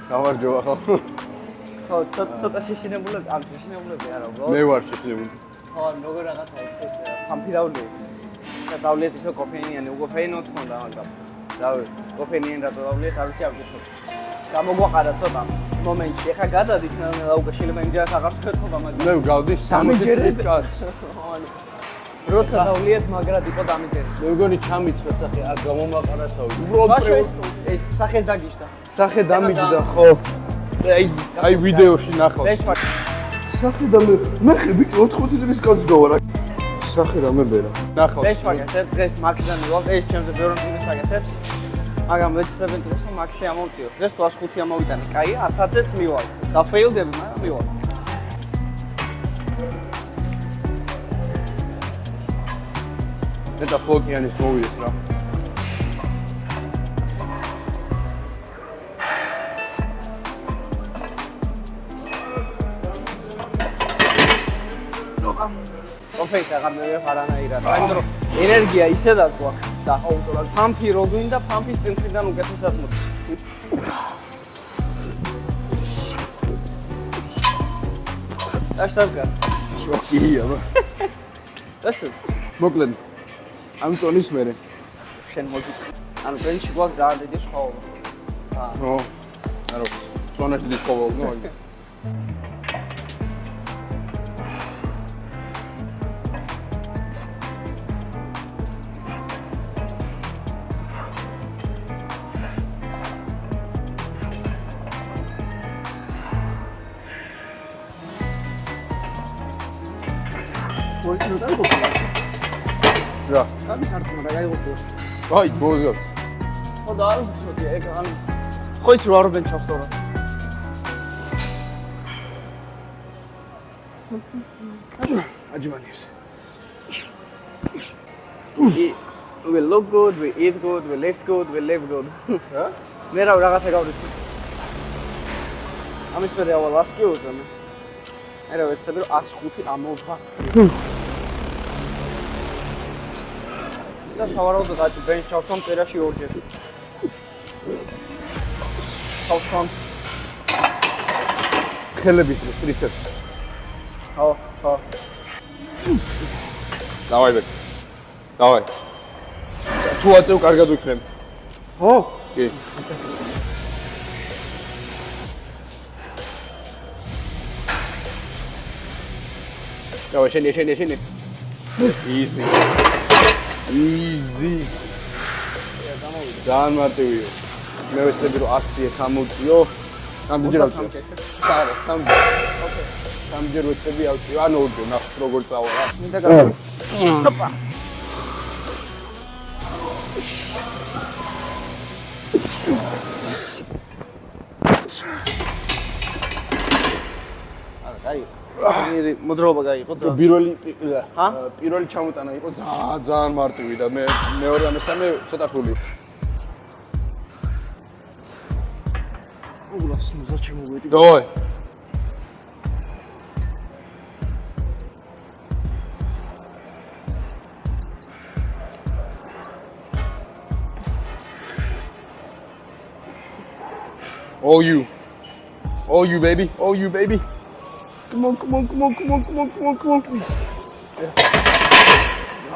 გამარჯობა ხო? ხო, ცოტა შეშინებულად, ან შეშინებულები არა, უბრალოდ. მე ვარ შეშინებული. ხო, როგორ რაღაცა ისე ხამფი დავლიე. და დავლიეთ ისო კოფეინიანი, უკოფეინოს ხონდა, მაგრამ დავი, კოფეინიანი რატო დავლიეთ, არ ვიცი ავკითხოთ. გამოგვაყარა ცოტა მომენტში. ეხა გადადის ლაუკა შეიძლება იმჯერად აღარ ვქეთქობა, მაგრამ მე გავდი 60 წლის კაცს. როცა დავლიეთ, მაგრად იყო დამიჯერე. მე მგონი ჩამიცხეს სახე, აქ გამომაყარასავი. უბრალოდ ეს სახეს დაგიშდა. სახე დამიჯდა ხო? აი ვიდეოში ნახავ. სახე დამე ნახე ბიჭი 80 წლის კაცს გავარ. სახე დამებერა. ნახავ. ეს ვაკეთებ დღეს მაქსზე ვიყავ, ეს ჩემზე ბევრ მიზნებს აკეთებს. მაგრამ ვეცდები დღეს რომ მაქსი ამოვწიო. დღეს 105 ამოვიტანე. კაი, 100-ს მივალ. დაფეილდები, მაგრამ მივალ. და ფოლკიანის მოვიდეს რა. ოფეის აღარ მივიღებ არანაირად. მაგრამ ენერგია ისედაც გვაქვს და ფამფი რო გვინდა, ფამფის ტემპიდან უკეთესად მოდის. დაშტავკა. შოკია ბა. დაშტავ. მოკლედ ამ წონის მერე. შენ მოგიწ. ანუ ბენჩი გვაქვს ძალიან დიდი სხვაობა. ხო. არა, წონაში დიდი სხვაობა ნუ აი. რა? კაბი სარტყმა რა გაიგო? აი, მოვიგებ. ხო და არ ვიცოდი, ეგ ანუ ხო იცი რა არბენ ჩავსტორა. აჯმანებს. We look good, we eat good, we live good, we live good. რა? მე რაღაცა გავრიცხვი. ამის მე ავალ ასკი უზამე. არა ვეცები რომ 105 ამოვვატრი. და სავარაუდოდ აი ბენჩ ჩავსვამ წერაში ორჯერ. ჩავსვამ ხელების ტრიცეპს. ხო, ხო. დავაი ბეკ. დავაი. თუ აწევ კარგად ვიქნებ. ხო? კი. დავაი შენი. Easy. ძალიან მარტივია. მე ვეცდები რომ 100 ამოვწიო. რამდენჯერ ავწიო? არა, 3. ოკეი. 3-ჯერ ვეცდები ავწიო. ანუ ორჯერ ნახოთ როგორ წავა რა. მინდა გავა. სტოპა. არა, დაი. მოდროობა გაიყო ძალიან. პირველი ჩამოტანა იყო ძალიან მარტივი და მე მეორე და მესამე ცოტა ხული. უგლას მუზა ჩემოვედი. დავაი. All you baby. Come on.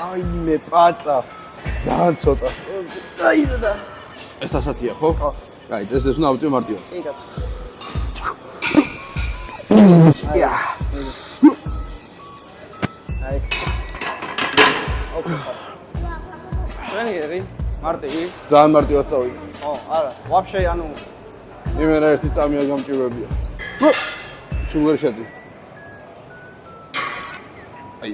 აი მე პაცა. ძალიან ცოტა. აი და. ეს ასათია ხო? ხო. აი ეს უნდა ავწიო მარტივად. კი კაცო. აი. ოკეი. ტრენერი მარტივი. ძალიან მარტივად წავიდი. ხო, არა, ვაფშე ანუ იმენა ერთი წამია გამჭირვებია. შუღერ შედი. აი.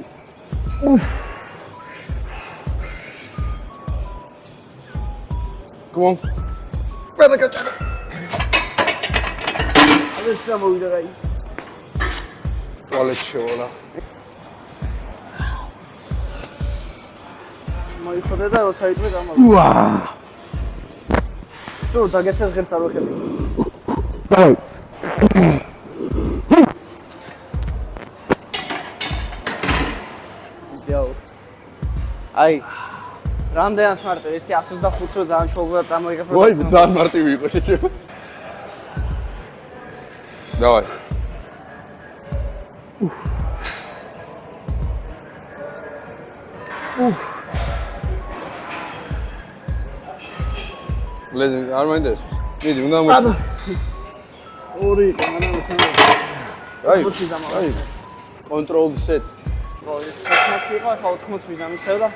Come on. Πέρα κατσάρα. ეს გამოვიდა რაი. Tualet შევალა. მოიხოდე და როცა იტყვი გამოვიდა. უა. სულ დაგეცეს ღერს არ ვეხები. აი რამდენად მარტივი, იცი 125-ს რო ძალიან ჩაუბრა წამოიღებ. ვაი, ძალიან მარტივი იყო შეჭება. Давай. Блин, არ მაინტერესებს. მიდი, უნდა მოიწვი. ორი განანასა. აი. Control set. ეს 80 იყო, ახლა 80 ვიზამისავ და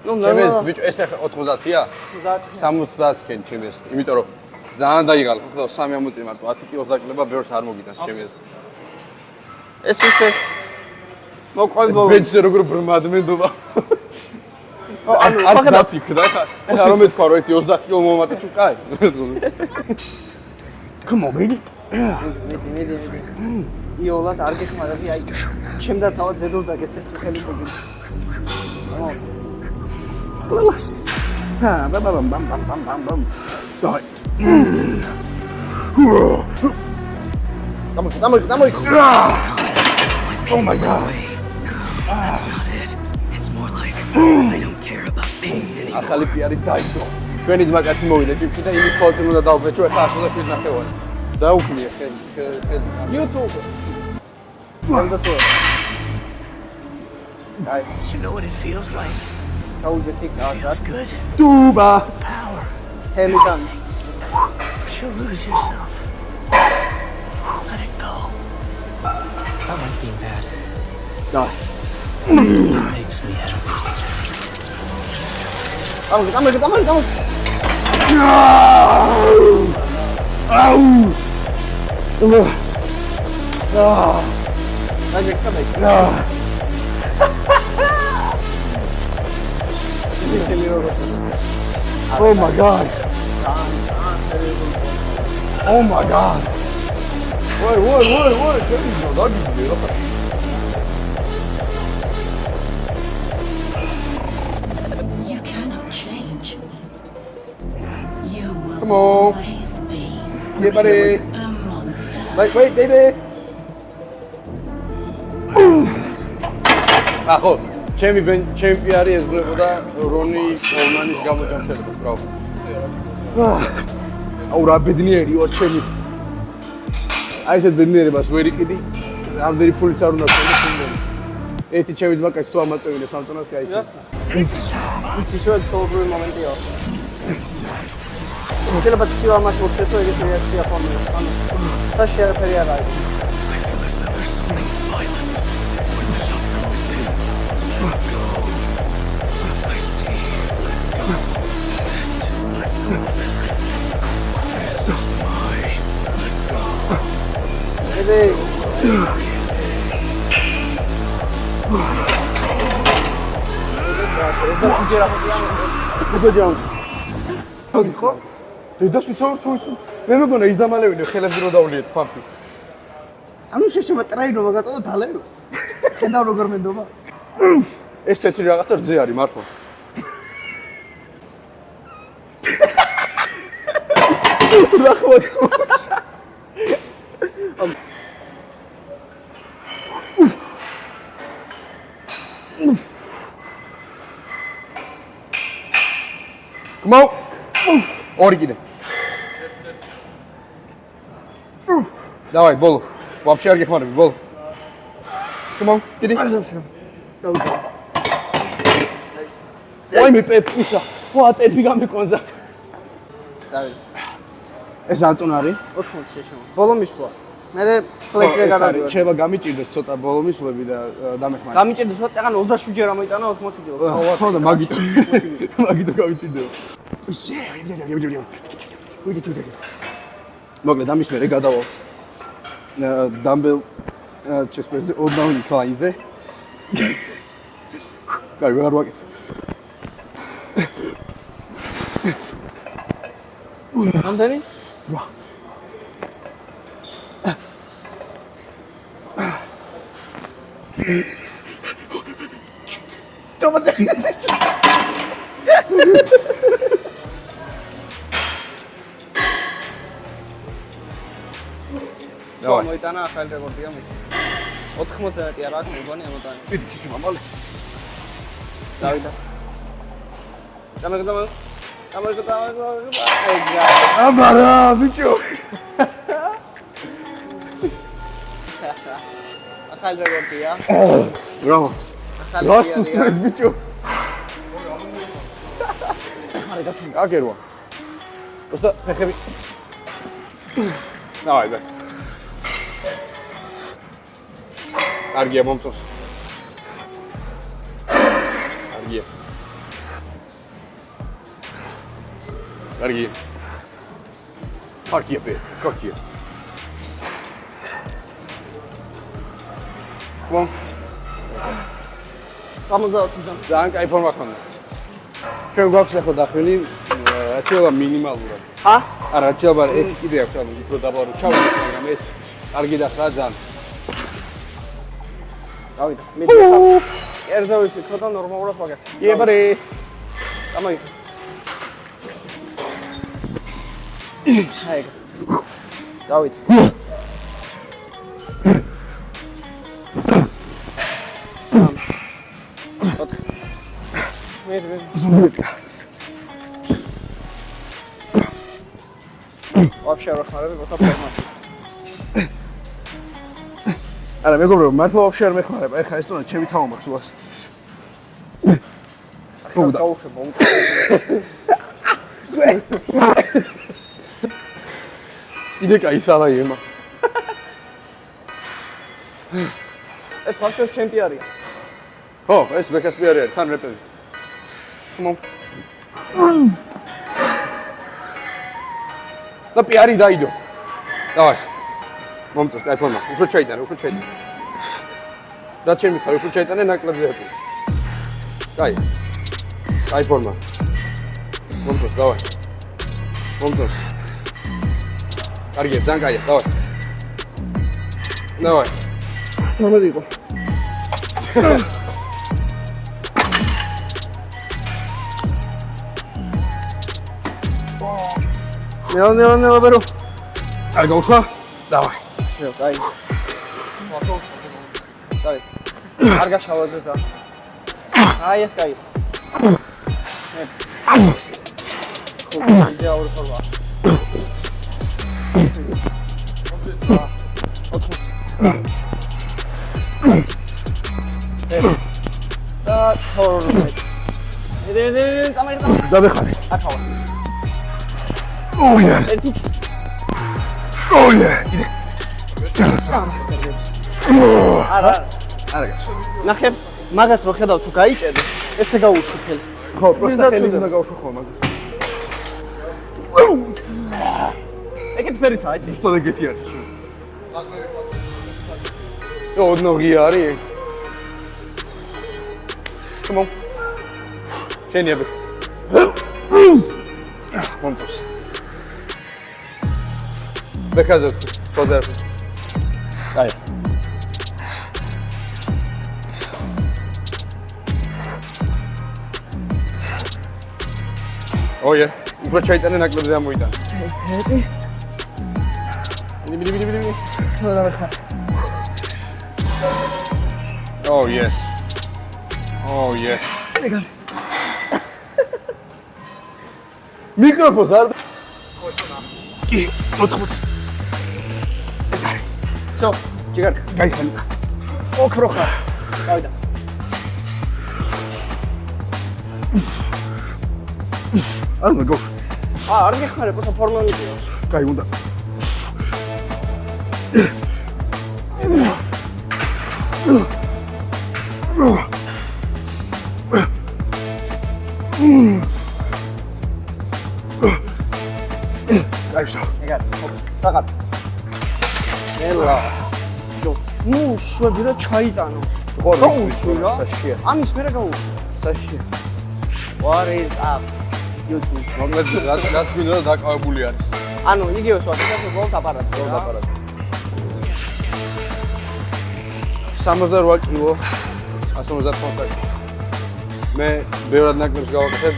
ნუ ჩემს ბიჭო, ეს ახლა 90-ია? 70 ხენ ჩემს. იმიტომ რომ ძალიან დაიღალ, ხო, 3 ამოწი მარტო 10 კი 20 კილოა ბევრს არ მოგიტანს ჩემს. ეს ისე მოყვება. ეს ბეჭზე როგორ ბრმადმენდობა. ანუ არ დაფიქრდა, ახლა რომ მეთქვა რომ ერთი 30 კილო მომატე თუ კაი. Come on, baby. მედი. იოლად არ გეხმარები, აი ჩემდა თავად ზედოს დაგეცეს თუ ხელი მოგივი. ბამ. Давай. Дамой. Oh my god. That's not it. It's more like I don't care about pain anymore. ახალი პიარი დაიდო. ჩვენი ძმა კაცი მოვიდა ჯიპში და იმის ხოლმე უნდა დავფეჭო, ახლა 107 ნახევარი. დაუქმნია ხელი. YouTube. You know what it feels like? გაუჯეთი Feels კარგად. good. Tuba. Power. ჰელიდან. But you'll lose yourself. Let it go. I like being bad. Давай. It makes me happy. Дамой. Oh my god. Oh my god. Woi. Ჩემი დაგიძე რა. You cannot change. You will Come on. always be Yeah, buddy. a monster. Wait, baby. ახო, ჩემი ჩემპიონი ესწრებოდა რონი კოლმანის გამოჯანმრთელებას, ბრავო. აუ რა ბედნიერია ჩემი. აი ეს ბედნიერებას ვერ იყიდი. ამდენი ფულიც არ უნდა გქონდეს იმდენი. ერთი ჩემი ძმა კაცი თუ ამაწევინებს ამ წონას კაი. იცი შევ ჩაუბრული მომენტია. შეიძლება ცივა მას მოხდეთო ეგეთი რეაქცია ხომ. ანუ საში არაფერი არ არის. I feel as though there's something violent. When something within. Let go. I see. This is mine. Let go. ედი ეს და შეჯერა გუგოჯაუნ. ხო? დედას ვიცავ თუ ის. მე მეგონა ის დამალევინე ხელებზე რო დავლიეთ ფამფი. ანუ შეჩემა ტრაინო მაგატო დალევი. ხედავ როგორ მენდობა. ეს თეთრი რაღაცა რძე არის მართლა. რა ხო? Come on. ორი კიდე. Давай, ბოლო. Вообще არ გეხმარები, ბოლო. Come on, კიდე. ой, მე პეპისა. ვა, ტერფი გამეკონზა. დავი. ეს აწუნარი. 80 შეჩემა. ბოლო მისვლა. მე ფლექსზე გადავიდე. შეიძლება გამიჭირდეს ცოტა ბოლო მისვლები და დამეხმარე. გამიჭირდეს რა წეგან 27 ჯერ ამოიტანა 80 კილო. ხო და მაგიტო. მაგიტო გამიჭირდება. ისე, ვიდი თუ დაგე. მოკლედ ამის მერე გადავალთ. დამბელ ჩესპერზე ოდნავ ინკლაინზე. კაი, ვერ ვაკეთებ. ამდენი? ვა. ტომატე. მოიტანა ახალი რეკორდია მის. 90-ი არა აქვს მეგონი ამოტანი. ვიდი ჩიჩი მამალე. დავიდა. დამეგდამა. აბარა, ბიჭო. ახალი რეკორდია. ბრავო. რას უსმენს ბიჭო? ხარე გაჩვენ. აგერვა. უბრალოდ ფეხები. დავაი და. კარგია მომწონს. კარგია. კარგია. კარგია ბე, კარგია. Come on. 60-დან. ძალიან კაი ფორმა ქონდა. ჩვენ გვაქვს ახლა დახრილი, რაც შეიძლება მინიმალურად. ჰა? არა, რაც შეიძლება ეს კიდე აქვს, ანუ უფრო დაბალ რო ჩავიდეთ, მაგრამ ეს კარგი დახრა ძალიან. დავიდა. მე ერზე ვიცი, ცოტა ნორმალურად ვაგებ. იებარე. გამოი. შაიგ. დავით. Вообще рахмарები მოთა ფორმატი. არა, მეგობრებო, მართლა вообще არ მეხმარება. ეხლა ეს თონა ჩემი თავი მაქვს ულას. გაუშვე მომწონს. კიდე კაი სალაი ემა. ეს ვაშოს ჩემპიონია. ხო, ეს ბეკას პიარი არის, თან რეპერით. Come on. და პიარი დაიდო. დავაი. მომწონს, კაი ფორმა. უფრო ჩაიტანე, უფრო ჩაიტანე. რა ჩემი ხარ, უფრო ჩაიტანე ნაკლებზე აწი. კაი. კაი ფორმა. მომწონს, დავაი. მომწონს. კარგია, ძალიან კაია, დავაი. დავაი. მომედი იყო. ნეო ბერო. აი გავუშვა. დავაი. შევ, დაი. დაი. არ გაშავაზე ძა. აი ეს კაი. იდეალური ფორმა. და თორმე. იდეე წამაი. დაბეხარე. აკავა. Oh yeah. ერთით. Oh yeah. იდე. არა. არა. ნახე, მაგაც რო ხედავ თუ გაიჭედე, ესე გაუშვი ხელი. ხო, პროსტა ხელი უნდა გავუშვა ხოლმე. ეგეთ ფერიცა აი. ზუსტად ეგეთი არის. ოდნოგი არის. Come on. შენია ბე. მომწონს. ბეკაზე სვადარ. აი. ოიე, უფრო ჩაიტანე ნაკლებზე ამოიტანე. ერთი. ბიდი. ცოტა დავეხა. Oh yes. Oh yes. მიკროფონს არ კი 80. So, ჯიგარ. გაიხანი. ოქრო ხარ. დავიდა. ანუ გო. არ გეხმარებ, ოსა ფორმა მიდიოს. კაი უნდა. გაიშო. ეგარ. დაგარ. ელა. ჯო. ნუ შვები რა ჩაიტანო. გაუშვი რა. საშია. ამის მერე გაუშვი. საშია. What is up? YouTube. მაგალითად რაც გვინდა დაკავებული არის. ანუ იგივე სვასა გოლ დაპარატო. გოლ დაპარატო. 68 კილო 150 მე ბევრად ნაკლებს გავაკეთებ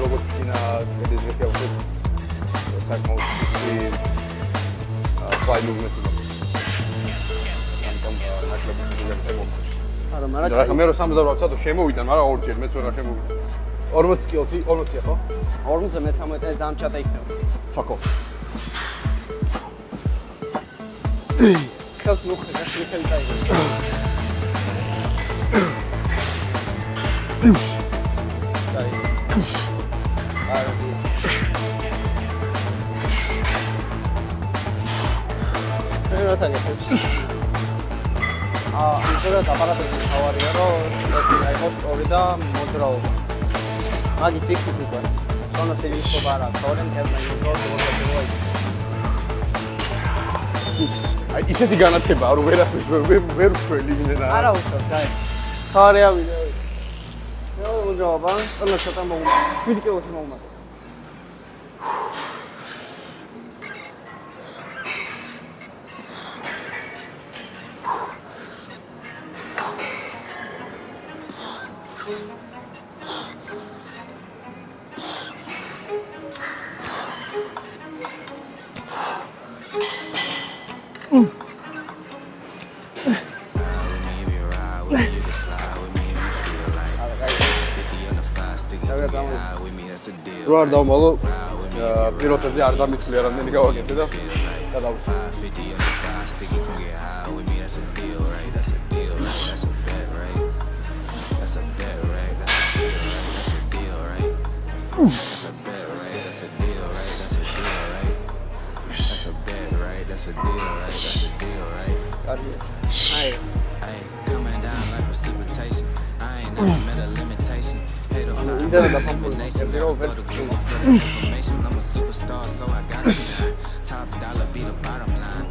როგორც წინა კედელზე გავაკეთებ საკმაოდ ფაი მოვმეტი არა მაგრამ მე რო 68 წუთი შემოვიდა მაგრამ ორჯერ მეც რა შემოვიდა 40 კილოთი 40 ხო 40-ზე მე-13 ძალიან ჩატა იქნება fuck off ხელს ნუხე და ხელი წაიღო. ამიტომ აპარატები თავარია რომ აიღოს სწორი და მოძრაობა. მაგის იქ უკვე წონას ელისობა არა, თორემ თერმა იუზორ მოძრაობა. აი ისეთი განათებაა რომ ვერაფერს ვერ ველიმინე რა. არა უშავს, დაი. თავარი ავიდა. მოძრაობა, წონა ცოტა მოგმა. 7 კილოს მოგმა. რო არ დავმალო პიროთებზე არ დამიცვლია რამდენი გავაკეთე და გადავწყვეტ. აი ინტერნეტ დაფამპული ნექერო ვერ I'm a superstar, so I gotta shine. Top dollar be the bottom line.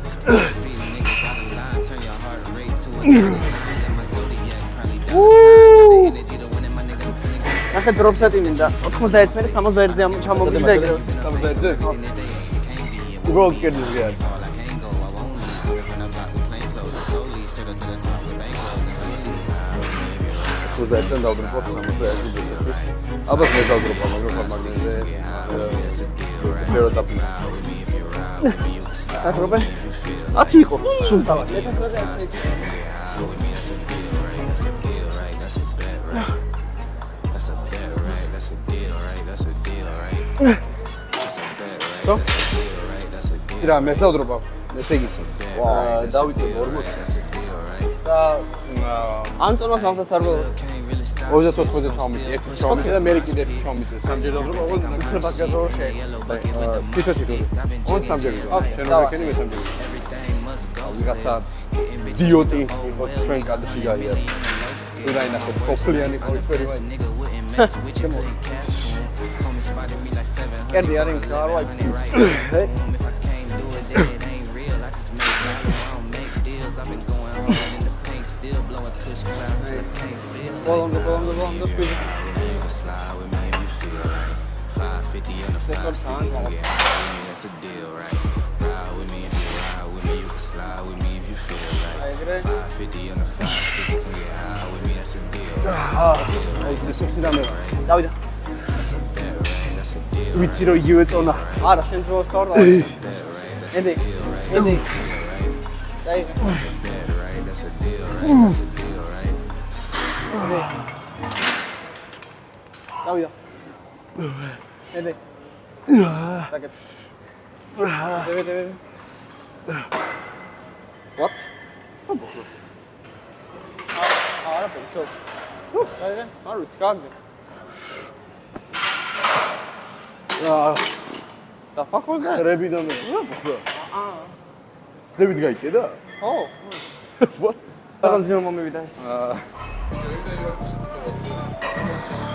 Feed niggas out of line, turn your heart rate to a line. And my zodiac probably dollar sign. The energy to win it, my nigga, I'm feeling good. ნახე დროპსეტი მინდა 91-ზე 61-ზე ჩამოვიდა ეგრევე. 61-ზე? უბრალოდ კერდის გიარ. Kuzeyden daldırıp otursamız ve yazı bildirdik. Albet ne daldırıp ama formalinde Fero tapın. Tak robe? Ati იყო. სულ თავად. So? Sira mesela drop'a. Nese gitsin. Davit 40. და ანტონოს ავდათარბო 24-ზე ჩავმიწე, ერთი ჩავმიწე და მე კიდე ერთი ჩავმიწე. სამჯერ დრო, ოღონდ ნაკლებად გაზორო შეიძლება. თვითონ. ოღონდ სამჯერ. შენ რო ვიქენი მე სამჯერ. ვიღაცა დიოტი იყო ჩვენ კადრში გაია. ირაინახე პროფლიანი ექსპერიმენტი. კერდი არის კარო აი. Bolongo, squeeze. That's a deal, right? Ride with me if you ride with me, you can slide with me if you feel right. 550 on the 5 stick, you can get high with me, that's a deal, right? აი ისეთი დავიდა. That's a deal. ვიცი რომ იგივე წონა. არა, შენ ძრო სწორ და. ედი. დაიღე. That's a deal, right? დავიდა. ედი. დაგეთ. დევე. What? არა, ბოშო. დაიღე. არ ვიცი, კარგი. და ფაქოლდა. რებიდან მე. ზევით გაიქედა? ხო. What? აღარ ძიმა მომივიდა ეს.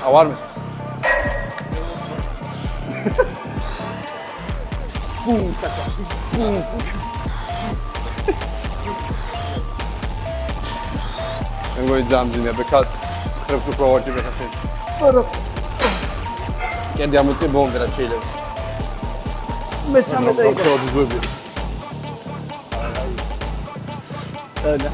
ავარმე. ბუმ, ტაკა. ბუმ. I'm going to jump in there because I'm too forward to it. Che andiamo in bombe da Cile. მეცამე და იყო. და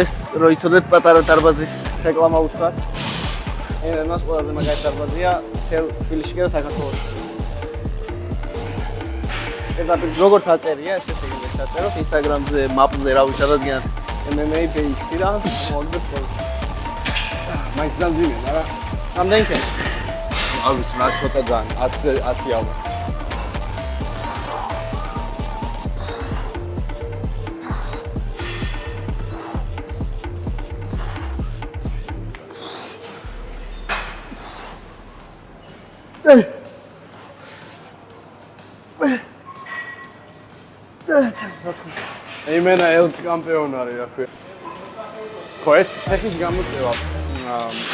ეს რო იცოდეთ პატარა დარბაზის რეკლამა უსვათ. ენას ყველაზე მაგარი დარბაზია თელ თბილისში და საქართველოში. ეს დაბის როგორც აწერია, ესე იგი შეაწერო Instagram-ზე, map-ზე რა ვიცი რადგან MMA base-ი რა მოგდეთ ხოლმე. მაინც დამძიმე, არა? რამდენი ხე? არ ვიცი, რა ცოტა ძალიან, 10 ალბათ. იმენა ელთ კამპიონარი რა ქვია. ხო ეს ფეხის გამოწევა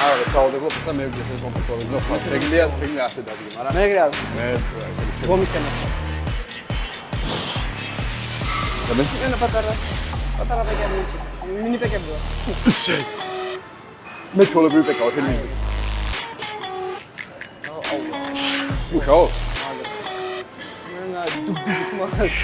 არა საუბრობ და მე ვიდეს ეს კომპიუტერი ნუ ხო შეგიძლია ასე დადგე, მაგრამ მე გრა მე ესე გომიქენა. ზაბენ ენა პატარა პეკები. მინი პეკები. მე ჩოლებრივი პეკაო შენ მინი. უშაობს? მენა დუბ მაგას.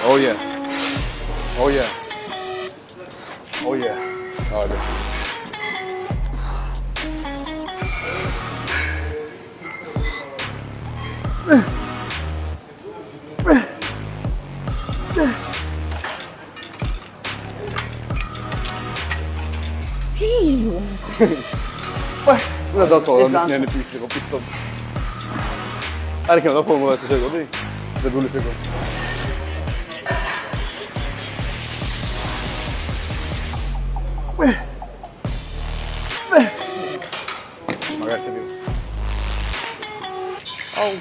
Oh yeah. Oh yeah. Oh yeah. Oh yeah. Una dato la mia ne piccolo piccolo. Arca, dopo come ti secondi? Da 2 secondi. Magari ti vedo. Oh.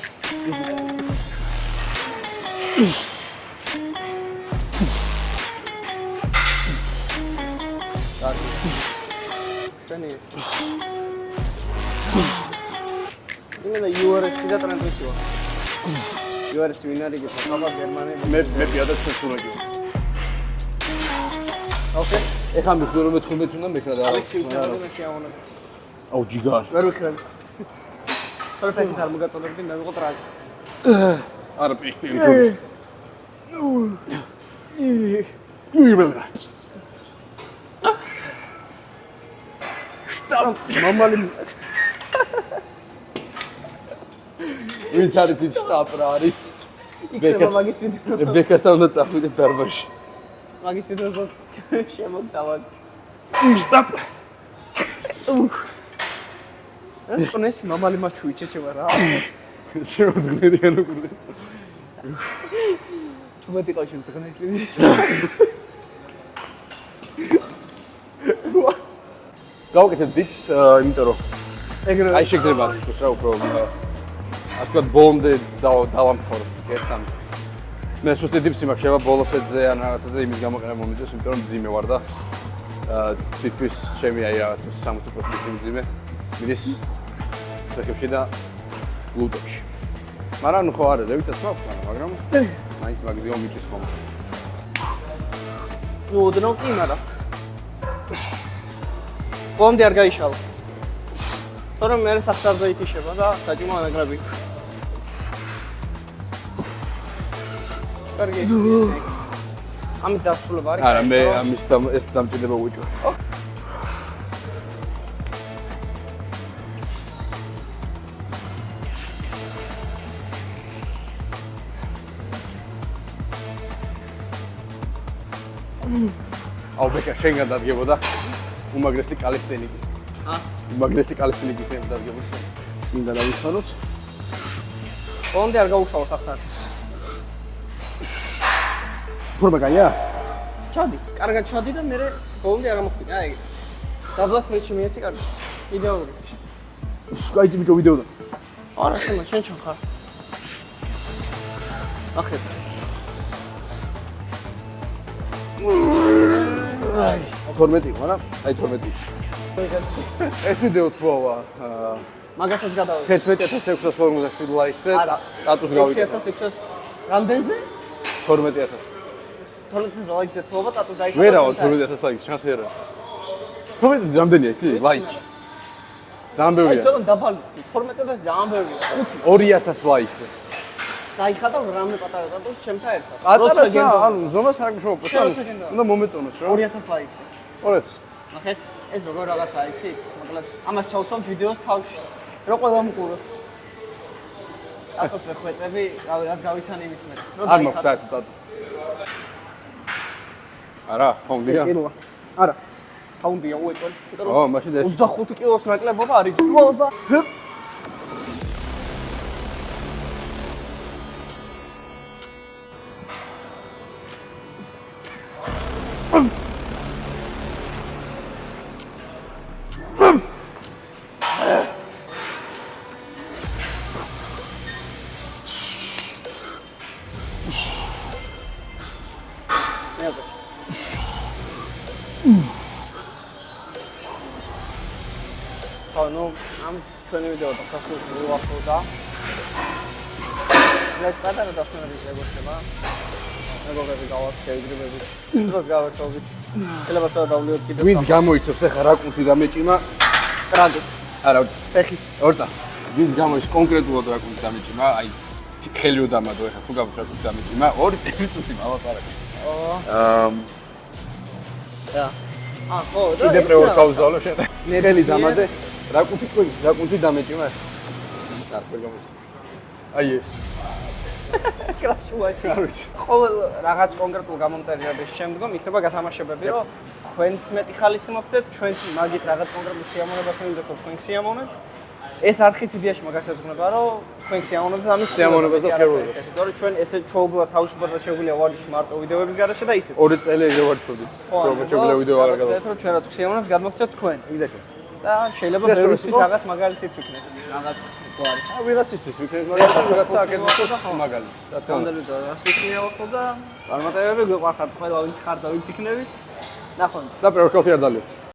Shani. იმენა URS-ი და ტრანზიტია. URS ვინარი გიხარ, ხაბა გერმანელი. მე პირადად ცენზურა გიო. ოკეი. ეხლა მიხდო რომ 15 უნდა მექრა და ალექსი უჩავდა შეავონა. აუ ჯიგარ. ვერ ვიქრები. პერფექტი არ მოგაწოდებდი, მე ვიყო ტრაგი. არა პიხტი ჯობი. იმენა. მამალი ვინც არის ის შტაპ რა არის? იქნება მაგის ვიდეო. ბეკასთან უნდა წავიდე დარბაზში. მაგის ვიდეოსაც შემოგდავად. შტაპ. ეს კონესი მამალი მაჩუ იჩეჩება რა. შემოძღნედიან უკვე. ჩუმეტი ყავში მძღნის ლინი. გავაკეთებ დიპს, იმიტომ რომ ეგრე აი შეგძება თქოს რა უფრო ასე ვთქვათ ბოლომდე დავამთავრებ კეთსამ. მე სუსტი დიპსი მაქვს შევა ბოლოსეთზე ან რაღაცაზე იმის გამოყენება მომიწევს, იმიტომ რომ მძიმე ვარ და თითქმის ჩემი აი რაღაც 60% მძიმე მიდის ფეხებში და გლუტებში. მაგრამ ნუ ხო არა, ლევიტაც მაქვს, მაგრამ მაინც მაგის გამიჭის ხომ. ნუ ოდნავ კი მარა. ბომდი არ გაიშალა. თორემ მე სახსარზე ითიშება და დაჭიმა ნაგრები. კარგი. ამით დასრულება არის. არა, მე ამის ეს დამჭირდება უჭო. აუ ბეკა შენ გადადგებოდა უმაგრესი კალისტენიკი. უმაგრესი კალისტენიკი შენ გადადგებოდა. წინდა დავიხაროთ. ბომდი არ გაუშავა სახსარი. ფორმა გაია? ჩადი. კარგად ჩადი და მე ბომდი არ მოხვდი. აი ეგ. დაბლა სტრეჩი მიეცი კარგი. იდეალური. გაიწი ბიჭო ვიდეო და. არა, შენ ხარ. ახეთ. აი 12 იყო რა? აი 12. ეს ვიდეო თვოა მაგასაც გადავედი. 11647 ლაიქზე სტატუს გავიდა. 2600 რამდენზე? 12000. 12 ლაიქზე თვობა სტატუს დაიხადა. ვერაო 12000 ლაიქს შანსი არა. 12 რამდენია იცი? ლაიქი. ძალიან აი ბევრია. ცოტა დაბალი 12000 ძალიან ბევრია. 2000 ლაიქზე. დაიხადა რამე პატარა სტატუს ჩემთან ერთად. პატარა ანუ ზომას არ გშობ. უნდა მომეწონოს რა. 2000 ლაიქზე. 2000. ნახეთ, ეს როგორ რაღაცაა, იცი? მოკლედ, ამას ჩავსვამ ვიდეოს თავში. რო ყველა მყუროს. სტატუს ვეხვეწები, რავი, რაც გავიცანი იმის მე. არ მაქვს საერთოდ სტატუსი. არა, ფონდია. კილოა. არა. ფაუნდია უეჭველი. ო, მაშინ ეს 25 კილოს ნაკლებობა არის. ჯგუფობა. ну, ამ ჩვენი ვიდეო დასასრულს მივახოდა. ეს პატარა დასვენების ეგოჩება. მეგობრები გავაკეთებთ, დროს გავერთობთ. შეიძლება ცოტა დავლიოთ კიდევ. ვინც გამოიცობს ახლა რა კუნთი დამეჭიმა? ტრაგოს. არა, ფეხის. ორწა. ვინც გამოიცს კონკრეტულად რა კუნთი დამეჭიმა? აი ხელი უდამადო ახლა თუ გაქვს რა კუნთი დამეჭიმა? 2 წუთი მალაპარაკე. და. ხო, და. კიდე პრევორ გავსდავლო შენ. ხელი დამადე. რა კუნთი დამეჭიმა? კარგი გამოიცი. აი ეს. კრაშუაში. ყოველ რაღაც კონკრეტულ გამომწერილების შემდგომ იქნება გათამაშებები, რომ თქვენც მეტი ხალისი მოგწევთ, ჩვენც მაგით რაღაც კონკრეტულ სიამოვნებას მივიდეთ, თქვენ სიამოვნებთ. ეს არხით იდეაში მაგას ეძღვნება, რომ თქვენ სიამოვნებთ ამის სიამოვნებას და ფერულობას. იმიტომ რომ ჩვენ ესე ჩვეუბრალოდ თავისუფლად შეგვიძლია ვარჯიშ მარტო ვიდეოების garaშე და ისეც. 2 წელი ეგრე ვარჯიშობდი. პრობლემა შეგვიძლია ვიდეო არ გადავ. რომ ჩვენ რა თუ სიამოვნებთ, გადმოგწევთ თქვენ. ეგრე. და შეიძლება ბევრისთვის რაღაც მაგალითიც იქნეს. რაღაც გვარი. ვიღაცისთვის ვიქნებ, მაგრამ რაღაცა აკეთებს მაგალითს. რა თქმა უნდა. გამდელვით რა სიციაო და წარმატებები გვეყარხართ ყველა ვინც ხარ და ვინც იქნები. ნახონს. და პრევორ კალფი არ დალიო.